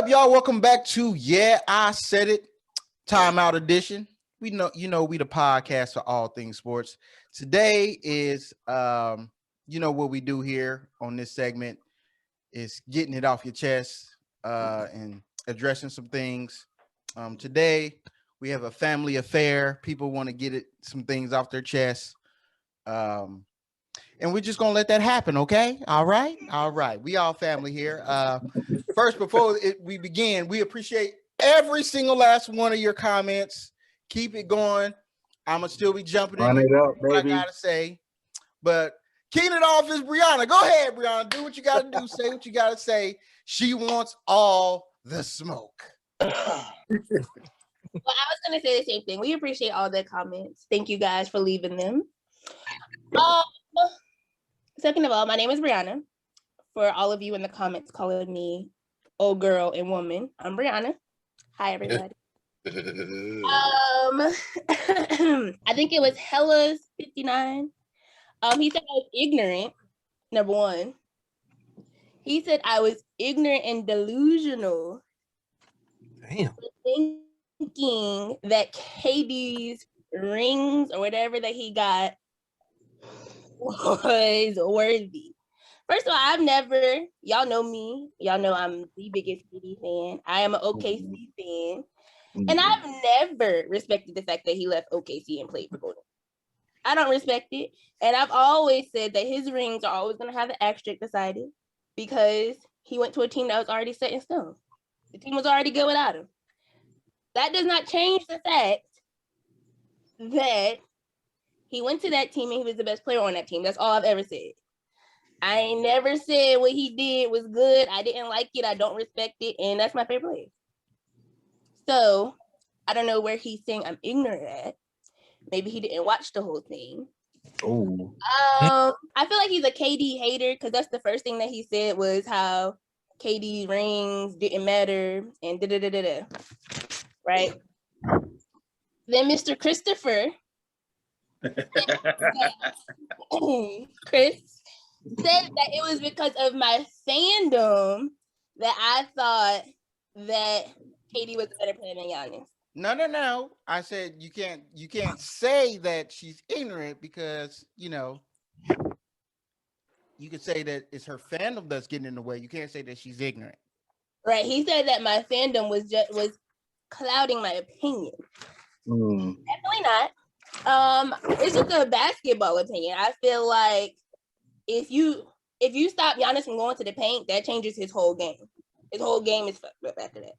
up, y'all? Welcome back to Yeah, I Said It, Timeout edition. We the podcast for all things sports. Today is, what we do here on this segment is getting it off your chest and addressing some things. Today we have a family affair. People want to get some things off their chest. And we're just going to let that happen, okay? All right. We all family here. First, before we begin, we appreciate every single last one of your comments. Keep it going. I'm going to still be jumping in what I got to say. But keying it off is Breyona. Go ahead, Breyona. Do what you got to do. Say what you got to say. She wants all the smoke. Well, I was going to say the same thing. We appreciate all the comments. Thank you guys for leaving them. Second of all, my name is Breyona. For all of you in the comments calling me old girl and woman, I'm Breyona. Hi, everybody. I think it was Hella's 59. He said I was ignorant, number one. He said I was ignorant and delusional. Damn. Thinking that KD's rings or whatever that he got was worthy. First of all, y'all know me. Y'all know I'm the biggest KD fan. I am an OKC fan. And I've never respected the fact that he left OKC and played for Golden. I don't respect it. And I've always said that his rings are always going to have the asterisk beside it because he went to a team that was already set in stone. The team was already good without him. That does not change the fact that he went to that team and he was the best player on that team. That's all I've ever said. I ain't never said what he did was good. I didn't like it. I don't respect it. And that's my favorite player. So I don't know where he's saying I'm ignorant at. Maybe he didn't watch the whole thing. Oh. I feel like he's a KD hater because that's the first thing that he said was how KD rings didn't matter and da-da-da-da-da. Right? Then Mr. Christopher Chris said that it was because of my fandom that I thought that KD was a better player than Giannis. No. I said you can't say that she's ignorant because you could say that it's her fandom that's getting in the way. You can't say that she's ignorant. Right. He said that my fandom was clouding my opinion. Definitely not. It's just a basketball opinion. I feel like if you stop Giannis from going to the paint, that changes his whole game. His whole game is fucked up after that.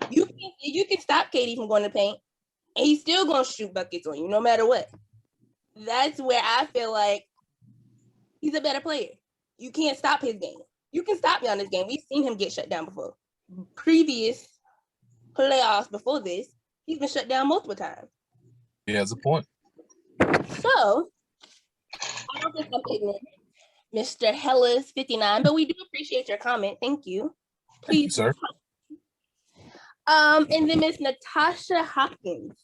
You can stop KD from going to the paint, and he's still gonna shoot buckets on you no matter what. That's where I feel like he's a better player. You can't stop his game. You can stop Giannis' game. We've seen him get shut down before. Previous playoffs before this, he's been shut down multiple times. He has a point. So, I don't think I'm ignorant, Mr. Hellas 59, but we do appreciate your comment. Thank you. Please. Thank you, sir. And then Miss Natasha Hopkins.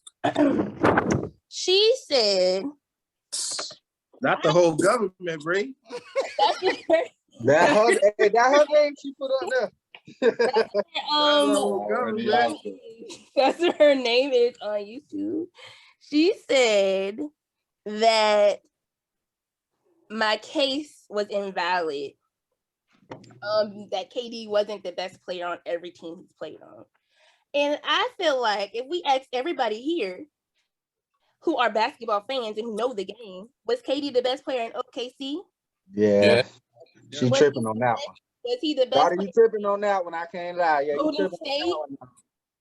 She said, not the whole government, Bray. That her name she put up there. That's what her name is on YouTube. She said that my case was invalid. That KD wasn't the best player on every team he's played on. And I feel like if we ask everybody here who are basketball fans and who know the game, was KD the best player in OKC? Yeah. She tripping on that one. Was he the best? Daughter, you tripping on that one? I can't lie. Yeah, you tripping on that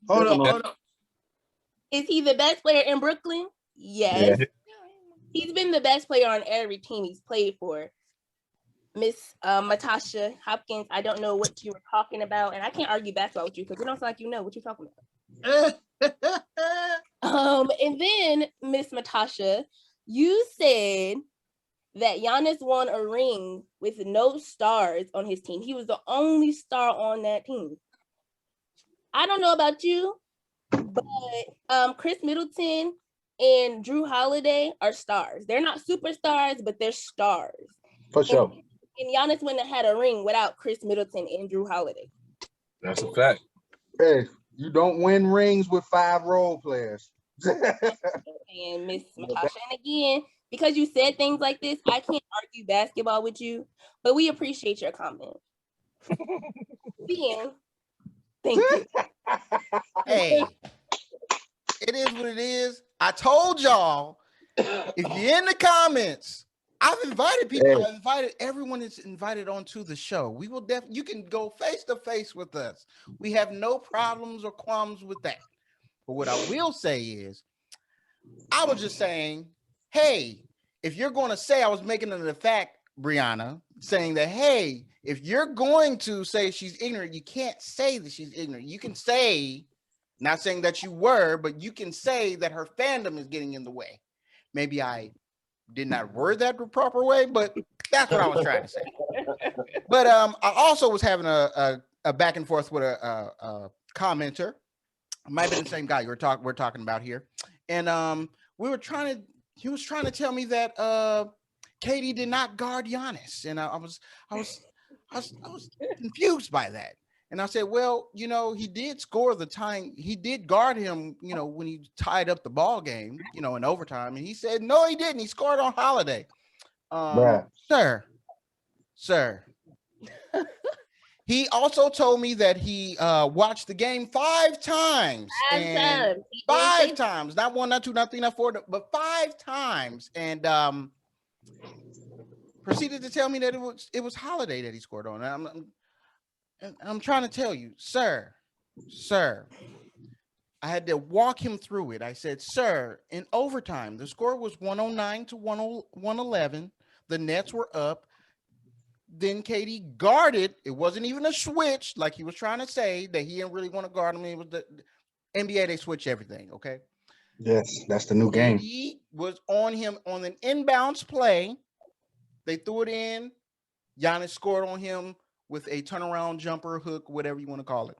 one. Hold on. Is he the best player in Brooklyn? Yes. Yeah. He's been the best player on every team he's played for. Miss Natasha Hopkins, I don't know what you were talking about, and I can't argue basketball with you because it don't sound like you know what you're talking about. And then Miss Natasha, you said that Giannis won a ring with no stars on his team. He was the only star on that team. I don't know about you, but Chris Middleton and Drew Holiday are stars. They're not superstars, but they're stars. For sure. And Giannis wouldn't have had a ring without Chris Middleton and Drew Holiday. That's a fact. Hey, you don't win rings with 5 role players. And Miss Matasha, and again, because you said things like this, I can't argue basketball with you, but we appreciate your comment. Ben, thank you. Hey, it is what it is. I told y'all, if you're in the comments, I've invited people. Hey. I've invited everyone that's invited onto the show. We will definitely, you can go face to face with us. We have no problems or qualms with that. But what I will say is, I was just saying, hey, if you're going to say, I was making it a fact, Breyona, saying that, hey, if you're going to say she's ignorant, you can't say that she's ignorant. You can say, not saying that you were, but you can say that her fandom is getting in the way. Maybe I did not word that the proper way, but that's what I was trying to say. But I also was having a back and forth with a commenter. It might have been the same guy we're talking about here. And he was trying to tell me that Katie did not guard Giannis. And I was confused by that. And I said, well, he did score the time. He did guard him, when he tied up the ball game, in overtime. And he said, no, he didn't. He scored on Holiday. Sir. He also told me that he watched the game 5 times. Five times. Not 1, not 2, not 3, not 4, but 5 times. And proceeded to tell me that it was Holiday that he scored on. I'm trying to tell you, sir, I had to walk him through it. I said, sir, in overtime, the score was 109 to 111. The Nets were up. Then Katie guarded. It wasn't even a switch like he was trying to say that he didn't really want to guard him. It was the NBA, they switch everything, okay? Yes, that's the new game. He was on him on an inbounds play. They threw it in. Giannis scored on him with a turnaround jumper, hook, whatever you want to call it,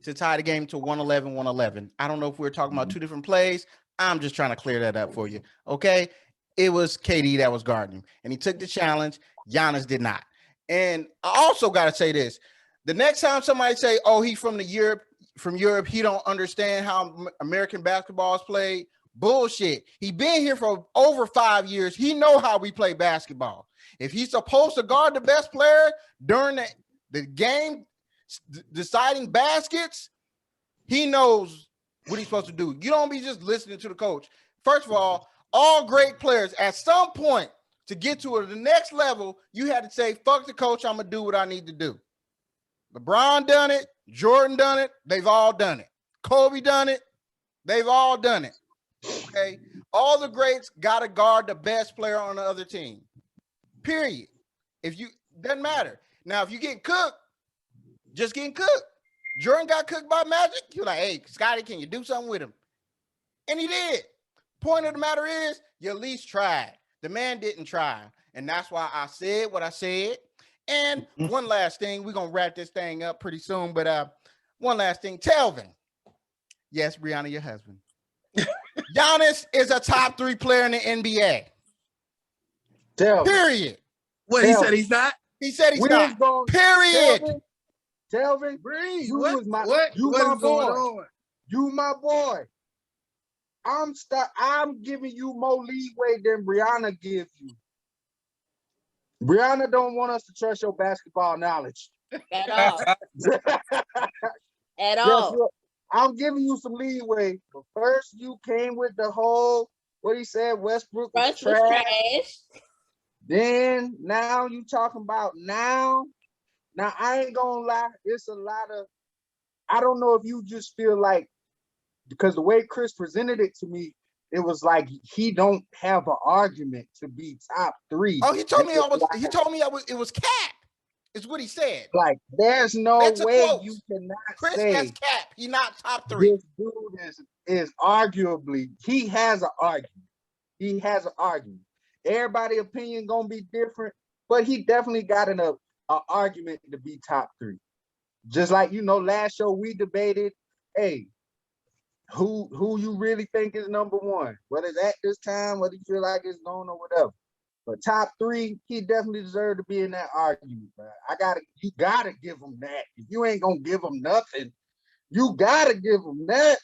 to tie the game to 111. I don't know if we're talking about 2 different plays. I'm just trying to clear that up for you, okay? It was KD that was guarding him, and he took the challenge. Giannis did not. And I also got to say this. The next time somebody say, oh, he's from Europe, he don't understand how American basketball is played, bullshit. He been here for over 5 years. He know how we play basketball. If he's supposed to guard the best player during the game deciding baskets, he knows what he's supposed to do. You don't be just listening to the coach. First of all great players, at some point to get to the next level, you had to say, fuck the coach, I'm going to do what I need to do. LeBron done it. Jordan done it. They've all done it. Kobe done it. They've all done it. Okay? All the greats got to guard the best player on the other team. Period. Doesn't matter. Now, if you get cooked, just getting cooked. Jordan got cooked by Magic. You're like, hey, Scotty, can you do something with him? And he did. Point of the matter is, you at least tried. The man didn't try. And that's why I said what I said. And one last thing, we're going to wrap this thing up pretty soon. But one last thing, Telvin. Yes, Breyona, your husband. Giannis is a top 3 player in the NBA. Period. What, he said he's not? He said he's not. Period. Telvin, Breeze, you what was my, what you what my is going boy. on? You my boy. I'm giving you more leeway than Breyona gives you. Breyona don't want us to trust your basketball knowledge. At all. At all. I'm giving you some leeway. But first you came with the whole, what he said, Westbrook was trash. Then now you talking about now. Now I ain't gonna lie, it's a lot of, I don't know if you just feel like, because the way Chris presented it to me, it was like he don't have an argument to be top 3. Oh, he told me it was cap. Is what he said. Like, there's no way you cannot Chris say has cap. He not top 3. This dude is arguably, he has an argument. He has an argument. Everybody's opinion gonna be different, but he definitely got an argument to be top 3. Just like, last show we debated, hey, who you really think is number 1? Whether it's at this time, whether you feel like it's going or whatever. But top 3, he definitely deserved to be in that argument, man. You gotta give him that. If you ain't gonna give him nothing, You gotta give him that.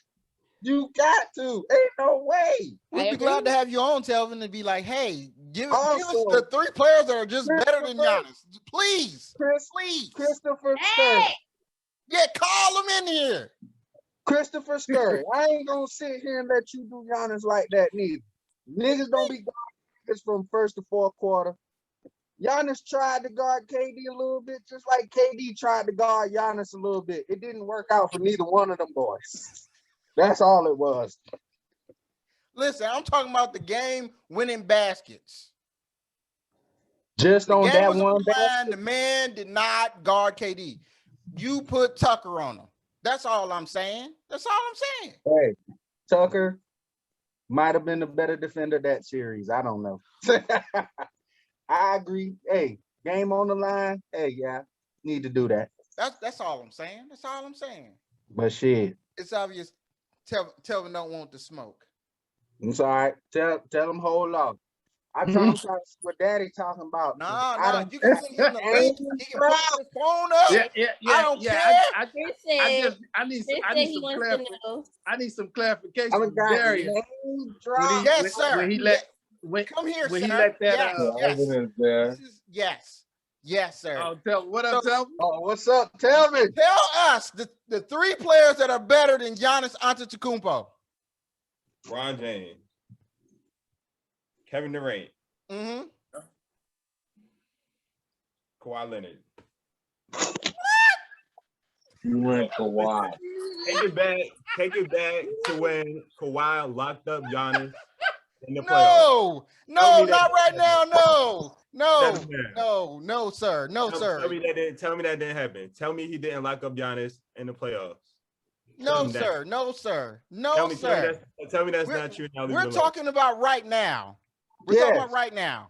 You got to. Ain't no way. We'd be glad to have you on, Telvin, and be like, hey, give us Also, the 3 players that are just better than Christopher- Giannis. Please. Please. Christopher Hey! Scurry. Yeah, call him in here. Christopher Scurry. I ain't gonna sit here and let you do Giannis like that neither. Niggas don't be guarding from first to fourth quarter. Giannis tried to guard KD a little bit, just like KD tried to guard Giannis a little bit. It didn't work out for neither one of them boys. That's all it was. Listen, I'm talking about the game-winning baskets. Just The on game that was one on the line. basket. The man did not guard KD. You put Tucker on him. That's all I'm saying. That's all I'm saying. Hey, Tucker might have been the better defender that series. I don't know. I agree. Hey, game on the line. Hey, yeah, need to do that. That's all I'm saying. That's all I'm saying. But shit, It's obvious Telvin don't want the smoke. it's all right. Tell him hold off. I'm trying to see what Daddy talking about. Nah, you can send him the link. He can put his phone up. I don't care. I need some he wants to know. I need some clarification I'm from got Darius. name drop. Yes, sir. When he let Come here, when sir. he let that Yes, sir. oh, what up, tell me? Oh, what's up? Tell me. Tell us the 3 players that are better than Giannis Antetokounmpo. Ron James, Kevin Durant, Mm-hmm. Kawhi Leonard. You went Kawhi. Take it back to when Kawhi locked up Giannis in the playoffs. No, not right now. No, sir. Tell me that didn't happen. Tell me he didn't lock up Giannis in the playoffs. No, sir. Tell me that's not true. Now We're talking about right now. We're talking about right now.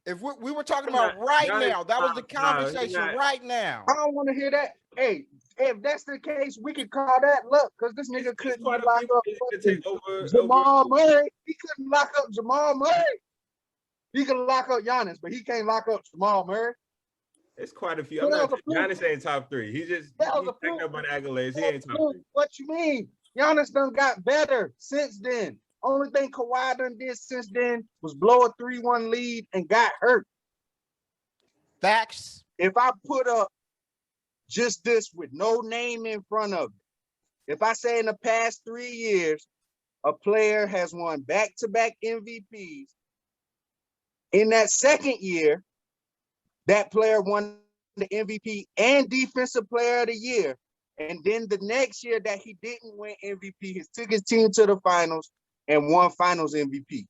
If we were talking about right now, that was the conversation right now. I don't want to hear that. Hey, if that's the case, we could call that luck because this nigga couldn't lock up Jamal Murray. He couldn't lock up Jamal Murray. He can lock up Giannis, but he can't lock up Jamal Murray. It's quite a few. Giannis ain't top 3. He's taking up on accolades. He ain't top 3. What you mean? Giannis done got better since then. Only thing Kawhi done did since then was blow a 3-1 lead and got hurt. Facts. If I put up just this with no name in front of it, if I say in the past 3 years, a player has won back-to-back MVPs, in that second year, that player won the MVP and Defensive Player of the Year. And then the next year that he didn't win MVP, he took his team to the finals and won finals MVP.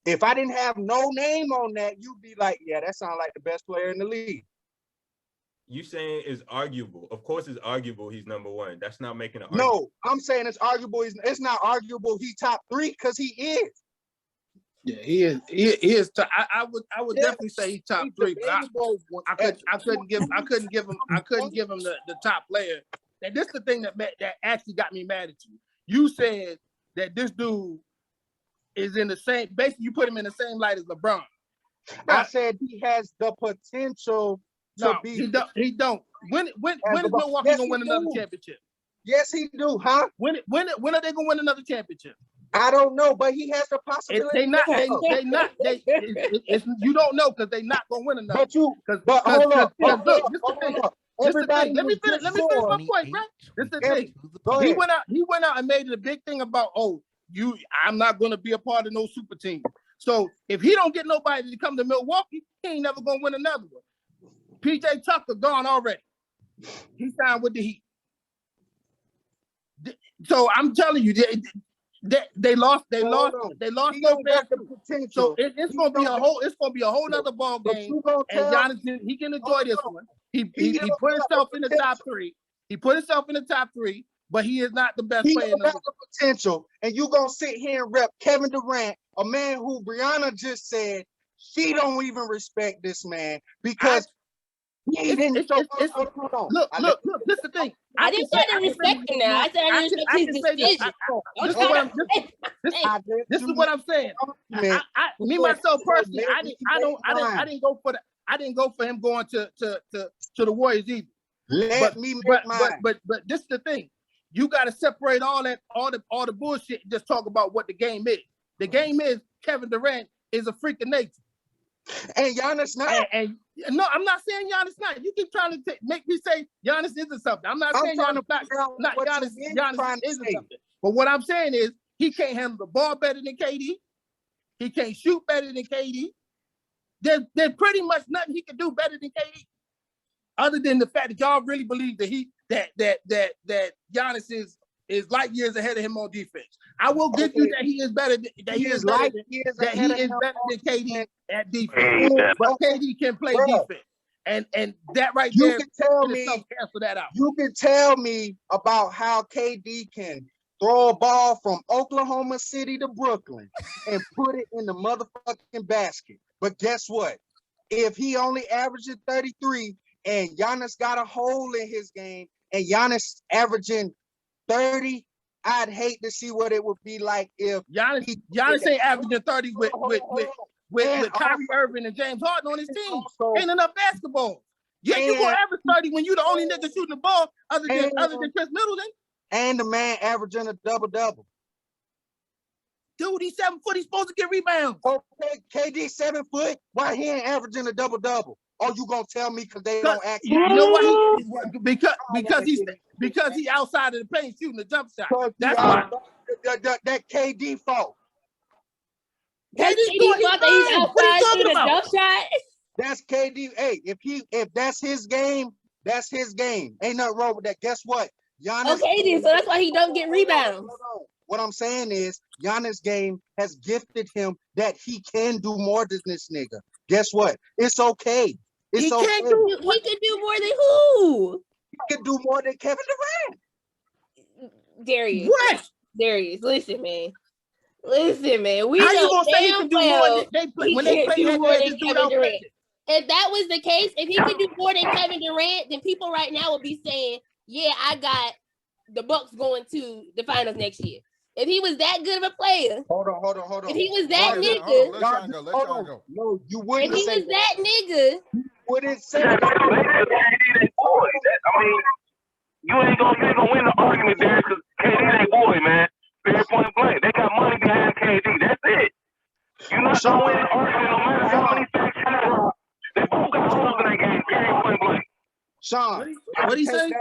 If I didn't have no name on that, you'd be like, yeah, that sounds like the best player in the league. You saying it's arguable. Of course it's arguable he's number 1. That's not making an No, argument. I'm saying it's arguable. It's not arguable he's top 3 because he is. Yeah, he is. He is. I would definitely say he's top 3. But I couldn't give him the top player. And this is the thing that actually got me mad at you. You said that this dude is in the same. Basically, you put him in the same light as LeBron. I said he has the potential to be. He don't. When is Milwaukee gonna win another championship? Yes, he do, huh? When are they gonna win another championship? I don't know, but he has the possibility. They not. You don't know because they not gonna win another. But hold up. Everybody, let me finish my point, bro. This is the thing. He went out and made it a big thing about, I'm not gonna be a part of no super team. So if he don't get nobody to come to Milwaukee, he ain't never gonna win another one. PJ Tucker gone already. He signed with the Heat. So I'm telling you, they lost their best potential. So it's gonna be a whole nother ball game. And Giannis, he can enjoy this one. He put himself in the top 3. He put himself in the top 3, but he is not the best player in the league. The potential, and you gonna sit here and rep Kevin Durant, a man who Breyona just said she don't even respect this man because he didn't. Look. This is the thing. I didn't say I didn't respect him now. I said I didn't respect his decision. This is what I'm saying. Me myself personally, I didn't go for him going to the Warriors either. Let me make mine. But this is the thing. you got to separate all the bullshit and just talk about what the game is. The game is Kevin Durant is a freak of nature. And Giannis not. And no, I'm not saying Giannis not. You keep trying to make me say Giannis isn't something. I'm not saying Giannis not Giannis isn't something. But what I'm saying is he can't handle the ball better than KD. He can't shoot better than KD. There's pretty much nothing he can do better than KD. Other than the fact that y'all really believe that Giannis is light years ahead of him on defense. I will give you that he is better than KD at defense. But KD can play defense. And that right there, can tell me, cancel that out. You can tell me about how KD can throw a ball from Oklahoma City to Brooklyn and put it in the motherfucking basket. But guess what? If he only averages 33 and Giannis got a hole in his game and Giannis averaging 30, I'd hate to see what it would be like if Giannis ain't averaging 30 with Kyrie Irving and James Harden on his team. Ain't enough basketball. Yeah, you gonna average 30 when you the only nigga shooting the ball other than Chris Middleton. And the man averaging a double-double. Dude, he's 7 foot. He's supposed to get rebounds. Okay, KD 7 foot. Why he ain't averaging a double-double? Oh, you gonna tell me because they don't act? You know what? Because he outside of the paint shooting the jump shot. That's why. That KD fault. KD fault that he's outside shooting the jump shot. That's KD. Hey, if that's his game, that's his game. Ain't nothing wrong with that. Guess what? Giannis. Okay, so that's why he don't get rebounds. Hold on. What I'm saying is Giannis' game has gifted him that he can do more than this nigga. Guess what? It's okay. He can do more than who? He can do more than Kevin Durant. Darius. What? Darius, listen, man. Listen, man. We How know you gonna say he damn can do well more than when they play more than Kevin Durant. Durant? If that was the case, if he could do more than Kevin Durant, then people right now would be saying, yeah, I got the Bucks going to the finals next year. If he was that good of a player, hold on. If he was that nigga, Let's try and go. No, you wouldn't. If he was that nigga, wouldn't say that. I mean, you ain't gonna win the argument there because KD ain't boy, man. Fair point blank. They got money behind KD. That's it. You're not gonna win the argument no matter how many facts you have. They both got holes in that game. Fair point blank. Sean, what he say?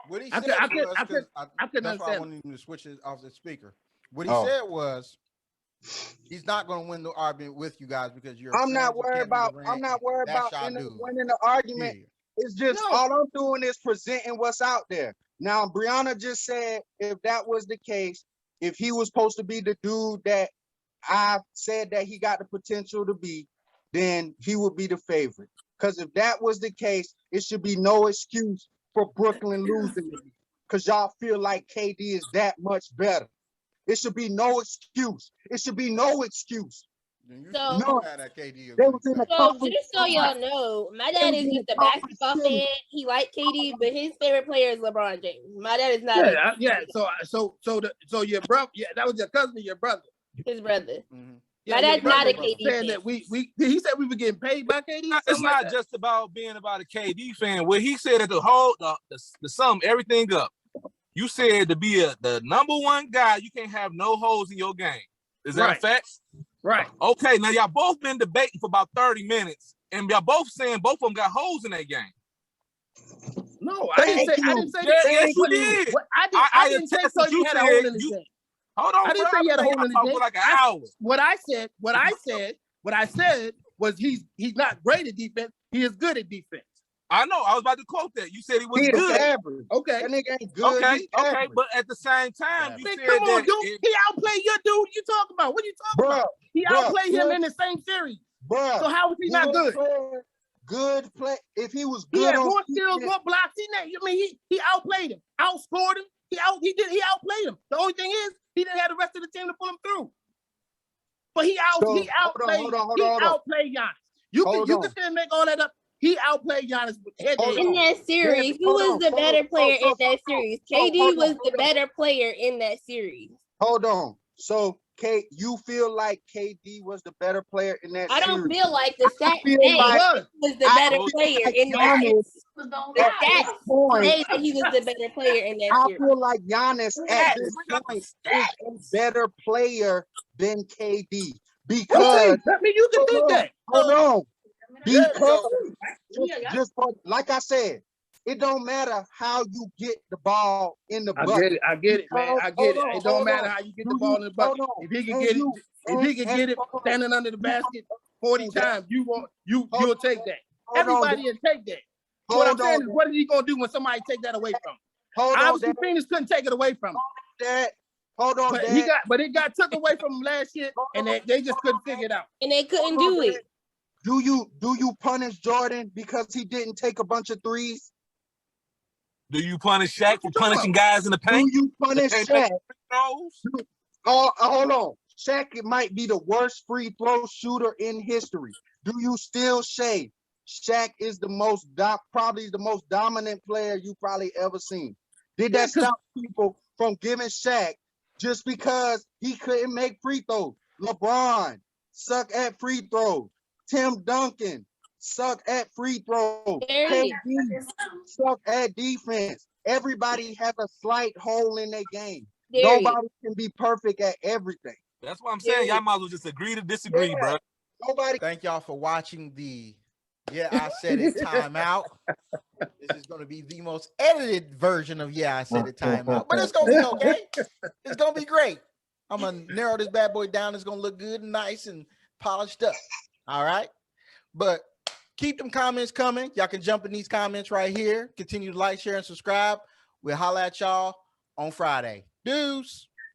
What he said I couldn't that's understand. why I wanted him to switch it off the speaker. What he said was he's not going to win the argument with you guys because you're. I'm not worried about winning the argument. Yeah. It's just all I'm doing is presenting what's out there. Now, Breyona just said if that was the case, if he was supposed to be the dude that I said that he got the potential to be, then he would be the favorite. Because if that was the case, it should be no excuse for Brooklyn losing because y'all feel like KD is that much better. It should be no excuse. It should be no excuse. So just so y'all know, my dad is just a basketball fan. He liked KD, but his favorite player is LeBron James. My dad is not. So your brother, that was your cousin, your brother, his brother. Mm-hmm. My dad's not a KD fan. That he said we were getting paid by KD. It's not just about being about a KD fan. What he said that the sum everything up. You said to be the number one guy, you can't have no holes in your game. Is that a fact? Right. Okay, now y'all both been debating for about 30 minutes, and y'all both saying both of them got holes in that game. No, I didn't say that. Yes, you did. I didn't say so you had a hole in the game. Hold on, I didn't say he had a hole in the game. For like an hour. What I said was he's not great at defense. He is good at defense. I know. I was about to quote that. You said he was good. Average. Okay. That nigga ain't good. Okay. But at the same time, you said come on, dude. He outplayed your dude. You talking about? What are you talking about? He outplayed him in the same series. Bro. So how was he not good? Good play. If he was good, he had more steals, more blocks. He outplayed him, outscored him. He outplayed him. The only thing is he didn't have the rest of the team to pull him through. But he outplayed Giannis. You can still make all that up. He outplayed Giannis in that series. Who was the better player in that series? KD was the better player in that series. Hold on. So you feel like KD was the better player in that I series? don't feel like the stats feel say like he was the better player in that. The stats say that he was the better player in that I series. feel like Giannis at this point is a better player than KD because I mean, you can think that. Hold on. Because Yeah, just like I said, it don't matter how you get the ball in the I bucket. get it, man. I get it. It don't matter how you get the ball in the bucket. If he can get it, get it standing under the basket 40 times, you'll take that. Everybody will take that. What I'm saying is, what is he gonna do when somebody take that away from him? Obviously, Phoenix couldn't take it away from him. But it got took away from him last year, and they just couldn't figure it out. And they couldn't do it. Do you punish Jordan because he didn't take a bunch of threes? Do you punish Shaq for punishing guys in the paint? Do you punish Shaq? Hold on. Shaq might be the worst free throw shooter in history. Do you still say Shaq is probably the most dominant player you probably ever seen? Did that stop people from giving Shaq just because he couldn't make free throws? LeBron suck at free throws. Tim Duncan suck at free throws. KD suck at defense. Everybody has a slight hole in their game. Nobody can be perfect at everything. That's what I'm saying. Y'all might as well just agree to disagree, bro. Thank y'all for watching the I Said It Timeout. This is going to be the most edited version of I Said It Timeout, but it's going to be okay. It's going to be great. I'm going to narrow this bad boy down. It's going to look good and nice and polished up. All right. But keep them comments coming. Y'all can jump in these comments right here. Continue to like, share, and subscribe. We'll holler at y'all on Friday. Deuce.